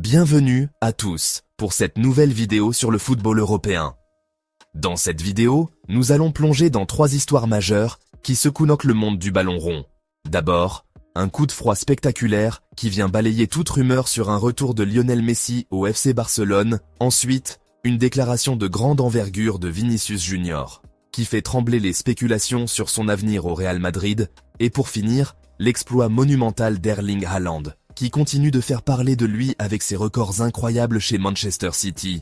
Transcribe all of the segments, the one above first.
Bienvenue à tous pour cette nouvelle vidéo sur le football européen. Dans cette vidéo, nous allons plonger dans 3 histoires majeures qui secouent le monde du ballon rond. D'abord, un coup de froid spectaculaire qui vient balayer toute rumeur sur un retour de Lionel Messi au FC Barcelone. Ensuite, une déclaration de grande envergure de Vinicius Junior, qui fait trembler les spéculations sur son avenir au Real Madrid. Et pour finir, l'exploit monumental d'Erling Haaland, qui continue de faire parler de lui avec ses records incroyables chez Manchester City.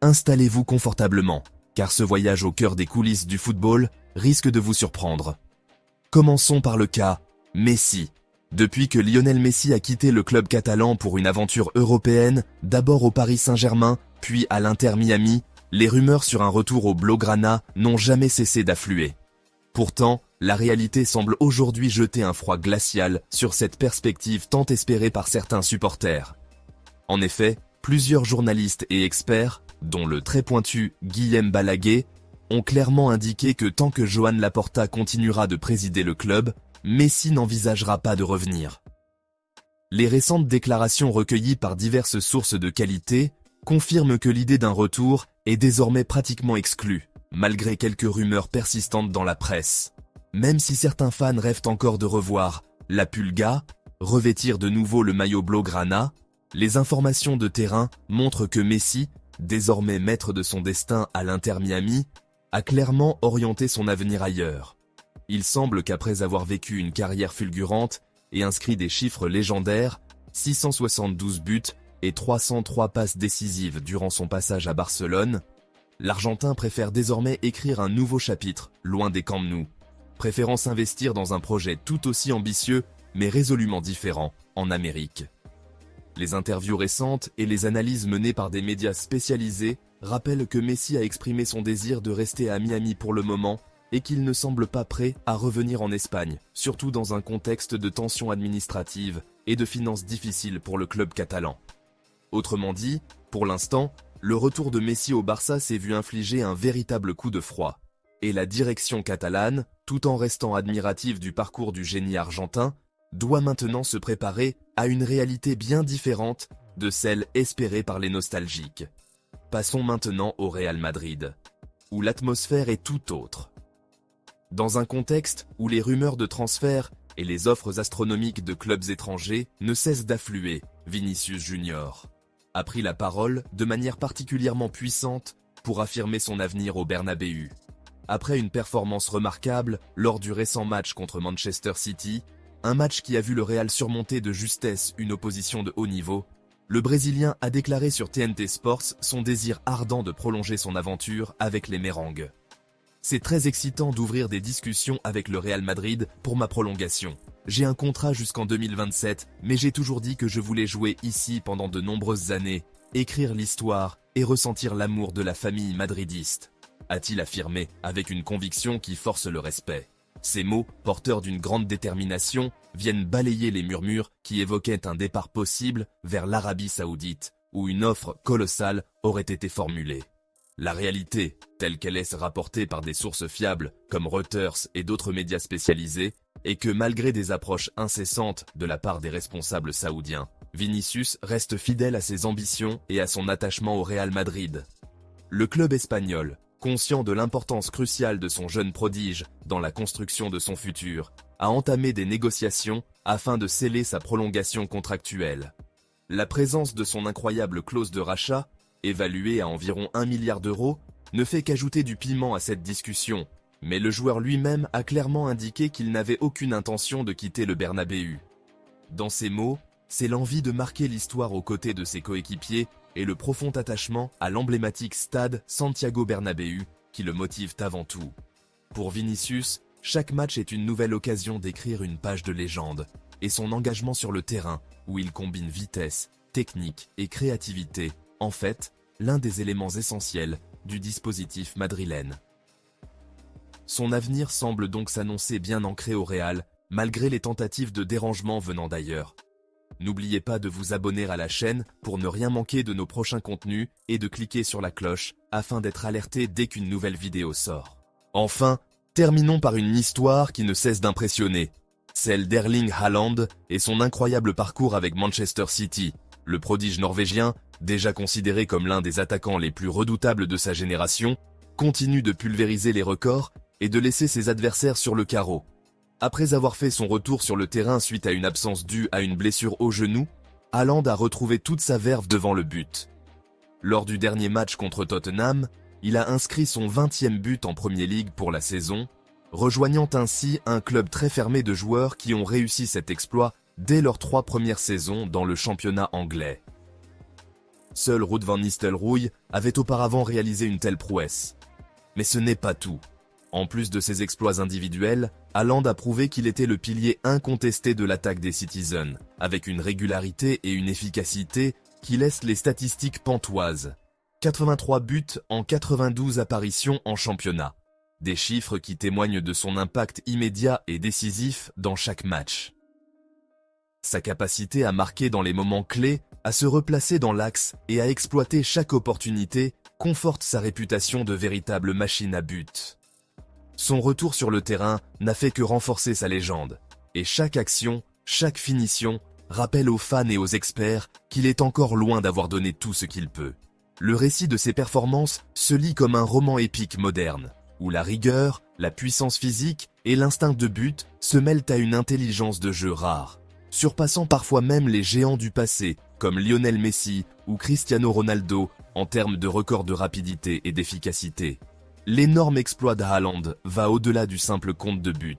Installez-vous confortablement, car ce voyage au cœur des coulisses du football risque de vous surprendre. Commençons par le cas Messi. Depuis que Lionel Messi a quitté le club catalan pour une aventure européenne, d'abord au Paris Saint-Germain, puis à l'Inter Miami, les rumeurs sur un retour au Blaugrana n'ont jamais cessé d'affluer. Pourtant, la réalité semble aujourd'hui jeter un froid glacial sur cette perspective tant espérée par certains supporters. En effet, plusieurs journalistes et experts, dont le très pointu Guillem Balaguer, ont clairement indiqué que tant que Joan Laporta continuera de présider le club, Messi n'envisagera pas de revenir. Les récentes déclarations recueillies par diverses sources de qualité confirment que l'idée d'un retour est désormais pratiquement exclue, malgré quelques rumeurs persistantes dans la presse. Même si certains fans rêvent encore de revoir la Pulga revêtir de nouveau le maillot Blaugrana, les informations de terrain montrent que Messi, désormais maître de son destin à l'Inter Miami, a clairement orienté son avenir ailleurs. Il semble qu'après avoir vécu une carrière fulgurante et inscrit des chiffres légendaires, 672 buts et 303 passes décisives durant son passage à Barcelone, l'Argentin préfère désormais écrire un nouveau chapitre, loin des Camp Nou, préférant s'investir dans un projet tout aussi ambitieux, mais résolument différent, en Amérique. Les interviews récentes et les analyses menées par des médias spécialisés rappellent que Messi a exprimé son désir de rester à Miami pour le moment et qu'il ne semble pas prêt à revenir en Espagne, surtout dans un contexte de tensions administratives et de finances difficiles pour le club catalan. Autrement dit, pour l'instant, le retour de Messi au Barça s'est vu infliger un véritable coup de froid. Et la direction catalane, tout en restant admirative du parcours du génie argentin, doit maintenant se préparer à une réalité bien différente de celle espérée par les nostalgiques. Passons maintenant au Real Madrid, où l'atmosphère est tout autre. Dans un contexte où les rumeurs de transfert et les offres astronomiques de clubs étrangers ne cessent d'affluer, Vinicius Junior a pris la parole de manière particulièrement puissante pour affirmer son avenir au Bernabéu. Après une performance remarquable lors du récent match contre Manchester City, un match qui a vu le Real surmonter de justesse une opposition de haut niveau, le Brésilien a déclaré sur TNT Sports son désir ardent de prolonger son aventure avec les Merengues. C'est très excitant d'ouvrir des discussions avec le Real Madrid pour ma prolongation. J'ai un contrat jusqu'en 2027, mais j'ai toujours dit que je voulais jouer ici pendant de nombreuses années, écrire l'histoire et ressentir l'amour de la famille madridiste, a-t-il affirmé avec une conviction qui force le respect. Ces mots, porteurs d'une grande détermination, viennent balayer les murmures qui évoquaient un départ possible vers l'Arabie Saoudite, où une offre colossale aurait été formulée. La réalité, telle qu'elle est rapportée par des sources fiables comme Reuters et d'autres médias spécialisés, est que malgré des approches incessantes de la part des responsables saoudiens, Vinicius reste fidèle à ses ambitions et à son attachement au Real Madrid. Le club espagnol, conscient de l'importance cruciale de son jeune prodige dans la construction de son futur, a entamé des négociations afin de sceller sa prolongation contractuelle. La présence de son incroyable clause de rachat, évaluée à environ 1 milliard d'euros, ne fait qu'ajouter du piment à cette discussion, mais le joueur lui-même a clairement indiqué qu'il n'avait aucune intention de quitter le Bernabéu. Dans ses mots, c'est l'envie de marquer l'histoire aux côtés de ses coéquipiers et le profond attachement à l'emblématique stade Santiago Bernabéu qui le motivent avant tout. Pour Vinicius, chaque match est une nouvelle occasion d'écrire une page de légende, et son engagement sur le terrain, où il combine vitesse, technique et créativité, en fait, l'un des éléments essentiels du dispositif madrilène. Son avenir semble donc s'annoncer bien ancré au Real, malgré les tentatives de dérangement venant d'ailleurs. N'oubliez pas de vous abonner à la chaîne pour ne rien manquer de nos prochains contenus et de cliquer sur la cloche afin d'être alerté dès qu'une nouvelle vidéo sort. Enfin, terminons par une histoire qui ne cesse d'impressionner, celle d'Erling Haaland et son incroyable parcours avec Manchester City, Le prodige norvégien, déjà considéré comme l'un des attaquants les plus redoutables de sa génération, continue de pulvériser les records et de laisser ses adversaires sur le carreau. Après avoir fait son retour sur le terrain suite à une absence due à une blessure au genou, Haaland a retrouvé toute sa verve devant le but. Lors du dernier match contre Tottenham, il a inscrit son 20e but en Premier League pour la saison, rejoignant ainsi un club très fermé de joueurs qui ont réussi cet exploit dès leurs 3 premières saisons dans le championnat anglais. Seul Ruud van Nistelrooy avait auparavant réalisé une telle prouesse. Mais ce n'est pas tout. En plus de ses exploits individuels, Haaland a prouvé qu'il était le pilier incontesté de l'attaque des Citizens, avec une régularité et une efficacité qui laissent les statistiques pantoises. 83 buts en 92 apparitions en championnat. Des chiffres qui témoignent de son impact immédiat et décisif dans chaque match. Sa capacité à marquer dans les moments clés, à se replacer dans l'axe et à exploiter chaque opportunité conforte sa réputation de véritable machine à but. Son retour sur le terrain n'a fait que renforcer sa légende, et chaque action, chaque finition, rappelle aux fans et aux experts qu'il est encore loin d'avoir donné tout ce qu'il peut. Le récit de ses performances se lit comme un roman épique moderne, où la rigueur, la puissance physique et l'instinct de but se mêlent à une intelligence de jeu rare, surpassant parfois même les géants du passé, comme Lionel Messi ou Cristiano Ronaldo, en termes de records de rapidité et d'efficacité. L'énorme exploit de Haaland va au-delà du simple compte de buts.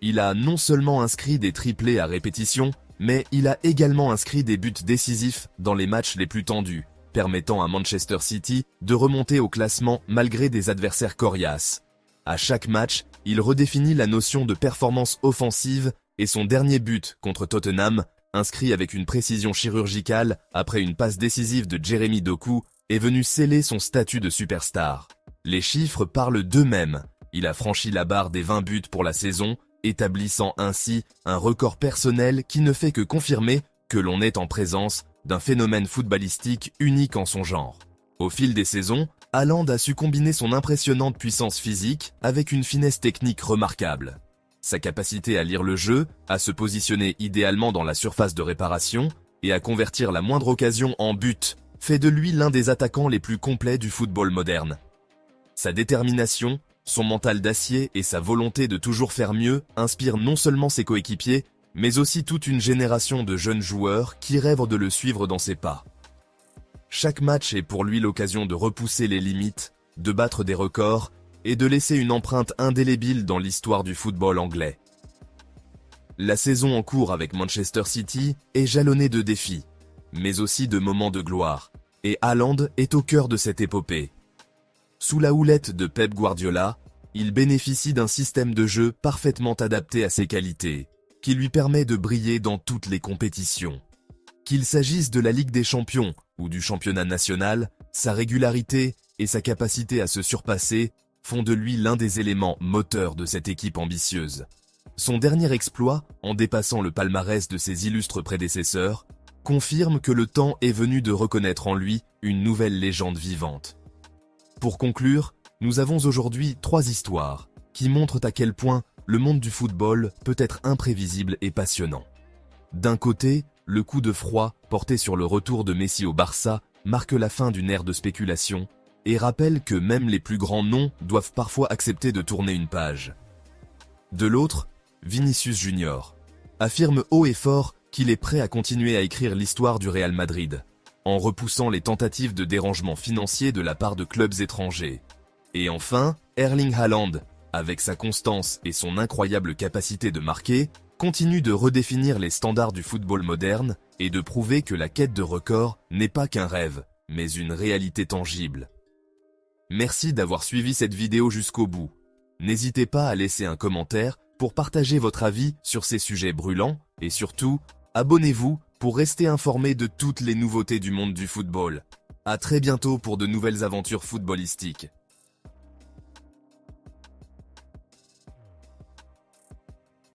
Il a non seulement inscrit des triplés à répétition, mais il a également inscrit des buts décisifs dans les matchs les plus tendus, permettant à Manchester City de remonter au classement malgré des adversaires coriaces. À chaque match, il redéfinit la notion de performance offensive et son dernier but contre Tottenham, inscrit avec une précision chirurgicale après une passe décisive de Jeremy Doku, est venu sceller son statut de superstar. Les chiffres parlent d'eux-mêmes. Il a franchi la barre des 20 buts pour la saison, établissant ainsi un record personnel qui ne fait que confirmer que l'on est en présence d'un phénomène footballistique unique en son genre. Au fil des saisons, Haaland a su combiner son impressionnante puissance physique avec une finesse technique remarquable. Sa capacité à lire le jeu, à se positionner idéalement dans la surface de réparation et à convertir la moindre occasion en but fait de lui l'un des attaquants les plus complets du football moderne. Sa détermination, son mental d'acier et sa volonté de toujours faire mieux inspirent non seulement ses coéquipiers, mais aussi toute une génération de jeunes joueurs qui rêvent de le suivre dans ses pas. Chaque match est pour lui l'occasion de repousser les limites, de battre des records et de laisser une empreinte indélébile dans l'histoire du football anglais. La saison en cours avec Manchester City est jalonnée de défis, mais aussi de moments de gloire, et Haaland est au cœur de cette épopée. Sous la houlette de Pep Guardiola, il bénéficie d'un système de jeu parfaitement adapté à ses qualités, qui lui permet de briller dans toutes les compétitions. Qu'il s'agisse de la Ligue des Champions ou du championnat national, sa régularité et sa capacité à se surpasser font de lui l'un des éléments moteurs de cette équipe ambitieuse. Son dernier exploit, en dépassant le palmarès de ses illustres prédécesseurs, confirme que le temps est venu de reconnaître en lui une nouvelle légende vivante. Pour conclure, nous avons aujourd'hui 3 histoires qui montrent à quel point le monde du football peut être imprévisible et passionnant. D'un côté, le coup de froid porté sur le retour de Messi au Barça marque la fin d'une ère de spéculation et rappelle que même les plus grands noms doivent parfois accepter de tourner une page. De l'autre, Vinicius Junior affirme haut et fort qu'il est prêt à continuer à écrire l'histoire du Real Madrid, en repoussant les tentatives de dérangement financier de la part de clubs étrangers. Et enfin, Erling Haaland, avec sa constance et son incroyable capacité de marquer, continue de redéfinir les standards du football moderne et de prouver que la quête de records n'est pas qu'un rêve, mais une réalité tangible. Merci d'avoir suivi cette vidéo jusqu'au bout. N'hésitez pas à laisser un commentaire pour partager votre avis sur ces sujets brûlants et surtout, abonnez-vous pour rester informé de toutes les nouveautés du monde du football. À très bientôt pour de nouvelles aventures footballistiques.